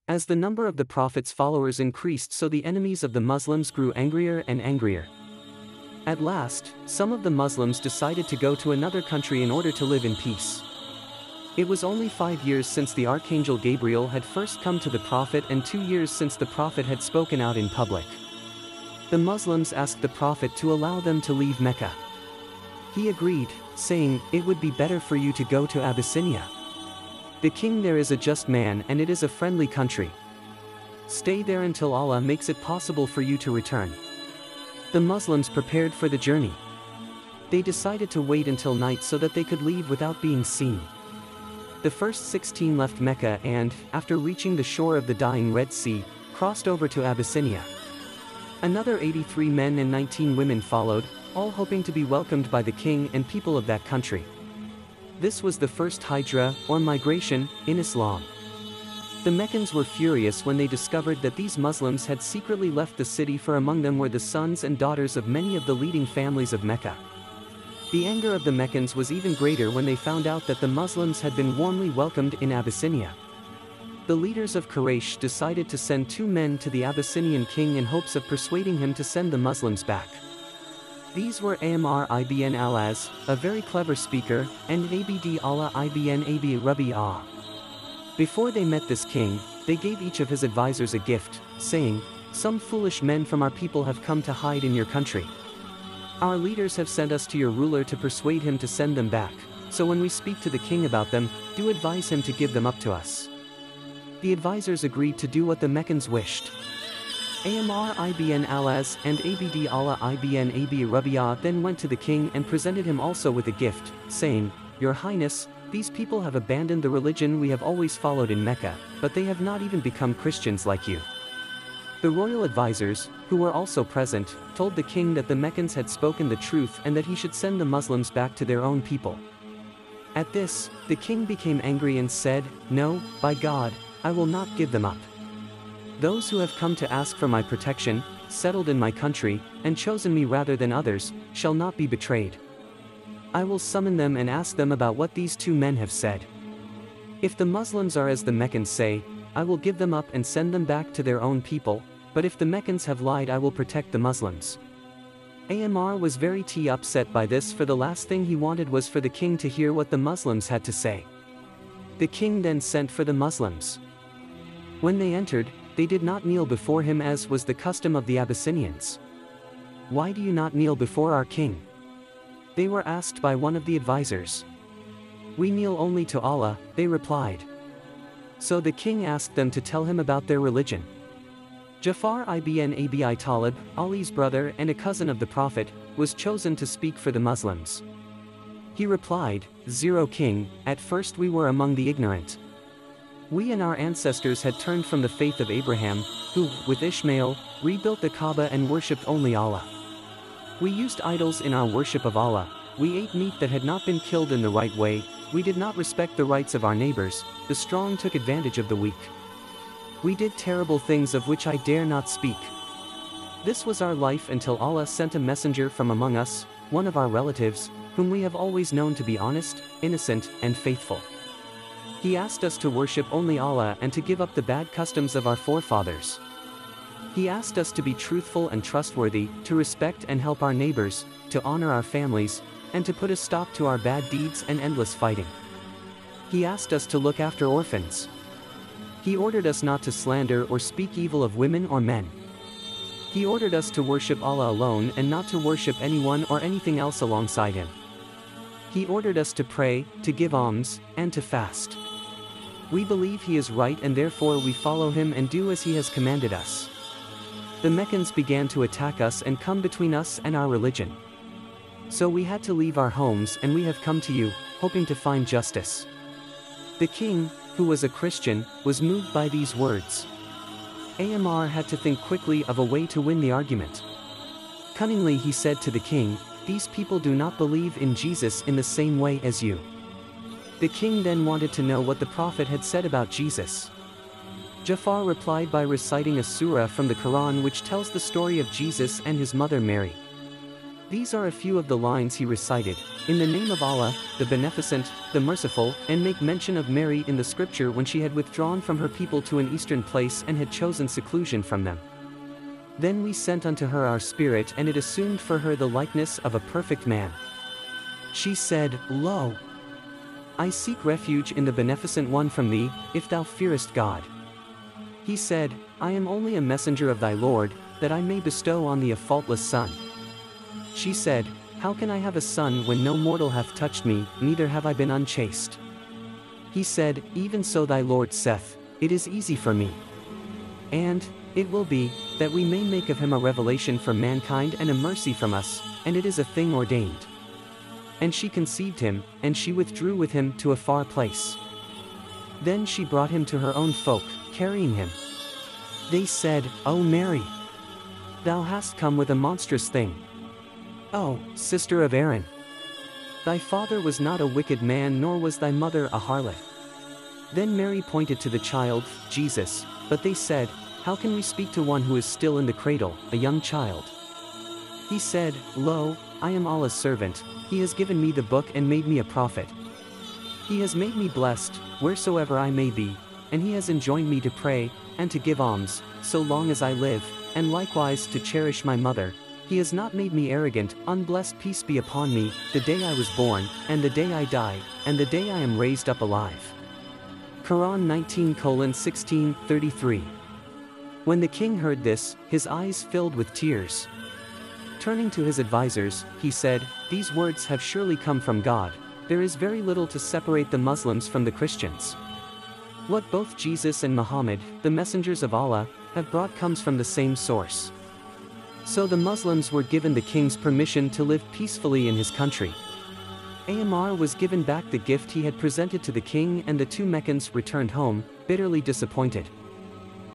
As the number of the Prophet's followers increased, so the enemies of the Muslims grew angrier and angrier. At last, some of the Muslims decided to go to another country in order to live in peace. It was only 5 years since the Archangel Gabriel had first come to the Prophet and 2 years since the Prophet had spoken out in public. The Muslims asked the Prophet to allow them to leave Mecca. He agreed, saying, "It would be better for you to go to Abyssinia. The king there is a just man and it is a friendly country. Stay there until Allah makes it possible for you to return." The Muslims prepared for the journey. They decided to wait until night so that they could leave without being seen. The first 16 left Mecca and, after reaching the shore of the dying Red Sea, crossed over to Abyssinia. Another 83 men and 19 women followed, all hoping to be welcomed by the king and people of that country. This was the first hijra, or migration, in Islam. The Meccans were furious when they discovered that these Muslims had secretly left the city, for among them were the sons and daughters of many of the leading families of Mecca. The anger of the Meccans was even greater when they found out that the Muslims had been warmly welcomed in Abyssinia. The leaders of Quraysh decided to send 2 men to the Abyssinian king in hopes of persuading him to send the Muslims back. These were Amr ibn al-As, a very clever speaker, and Abd Allah ibn Abi Rabi'ah. Before they met this king, they gave each of his advisors a gift, saying, "Some foolish men from our people have come to hide in your country. Our leaders have sent us to your ruler to persuade him to send them back, so when we speak to the king about them, do advise him to give them up to us." The advisors agreed to do what the Meccans wished. Amr ibn al-As and Abd Allah ibn Abi Rabi'ah then went to the king and presented him also with a gift, saying, "Your Highness, these people have abandoned the religion we have always followed in Mecca, but they have not even become Christians like you." The royal advisors, who were also present, told the king that the Meccans had spoken the truth and that he should send the Muslims back to their own people. At this, the king became angry and said, "No, by God, I will not give them up. Those who have come to ask for my protection, settled in my country, and chosen me rather than others, shall not be betrayed. I will summon them and ask them about what these 2 men have said. If the Muslims are as the Meccans say, I will give them up and send them back to their own people, but if the Meccans have lied, I will protect the Muslims." Amr was very upset by this, for the last thing he wanted was for the king to hear what the Muslims had to say. The king then sent for the Muslims. When they entered, they did not kneel before him as was the custom of the Abyssinians. "Why do you not kneel before our king?" they were asked by one of the advisors. "We kneel only to Allah," they replied. So the king asked them to tell him about their religion. Ja'far ibn Abi Talib, Ali's brother and a cousin of the Prophet, was chosen to speak for the Muslims. He replied, "Zero king, at first we were among the ignorant. We and our ancestors had turned from the faith of Abraham, who, with Ishmael, rebuilt the Kaaba and worshipped only Allah. We used idols in our worship of Allah, we ate meat that had not been killed in the right way, we did not respect the rights of our neighbors, the strong took advantage of the weak. We did terrible things of which I dare not speak. This was our life until Allah sent a messenger from among us, one of our relatives, whom we have always known to be honest, innocent, and faithful. He asked us to worship only Allah and to give up the bad customs of our forefathers. He asked us to be truthful and trustworthy, to respect and help our neighbors, to honor our families, and to put a stop to our bad deeds and endless fighting. He asked us to look after orphans. He ordered us not to slander or speak evil of women or men. He ordered us to worship Allah alone and not to worship anyone or anything else alongside him. He ordered us to pray, to give alms, and to fast. We believe he is right and therefore we follow him and do as he has commanded us. The Meccans began to attack us and come between us and our religion. So we had to leave our homes and we have come to you, hoping to find justice." The king, who was a Christian, was moved by these words. Amr had to think quickly of a way to win the argument. Cunningly he said to the king, "These people do not believe in Jesus in the same way as you." The king then wanted to know what the Prophet had said about Jesus. Ja'far replied by reciting a surah from the Quran which tells the story of Jesus and his mother Mary. These are a few of the lines he recited: "In the name of Allah, the Beneficent, the Merciful," and make mention of Mary in the scripture when she had withdrawn from her people to an eastern place and had chosen seclusion from them. Then we sent unto her our Spirit, and it assumed for her the likeness of a perfect man. She said, Lo, I seek refuge in the Beneficent One from thee, if thou fearest God. He said, I am only a messenger of thy Lord, that I may bestow on thee a faultless son. She said, How can I have a son when no mortal hath touched me, neither have I been unchaste? He said, Even so thy Lord saith, It is easy for me. And it will be, that we may make of him a revelation for mankind and a mercy from us, and it is a thing ordained. And she conceived him, and she withdrew with him to a far place. Then she brought him to her own folk, carrying him. They said, O Mary, thou hast come with a monstrous thing. O, sister of Aaron, thy father was not a wicked man, nor was thy mother a harlot. Then Mary pointed to the child, Jesus, but they said, How can we speak to one who is still in the cradle, a young child? He said, Lo, I am Allah's servant, he has given me the book and made me a prophet. He has made me blessed, wheresoever I may be, and he has enjoined me to pray, and to give alms, so long as I live, and likewise to cherish my mother. He has not made me arrogant, unblessed peace be upon me, the day I was born, and the day I die, and the day I am raised up alive. Quran 19:16-33. When the king heard this, his eyes filled with tears. Turning to his advisors, he said, These words have surely come from God. There is very little to separate the Muslims from the Christians. What both Jesus and Muhammad, the messengers of Allah, have brought comes from the same source. So the Muslims were given the king's permission to live peacefully in his country. Ammar was given back the gift he had presented to the king, and the two Meccans returned home, bitterly disappointed.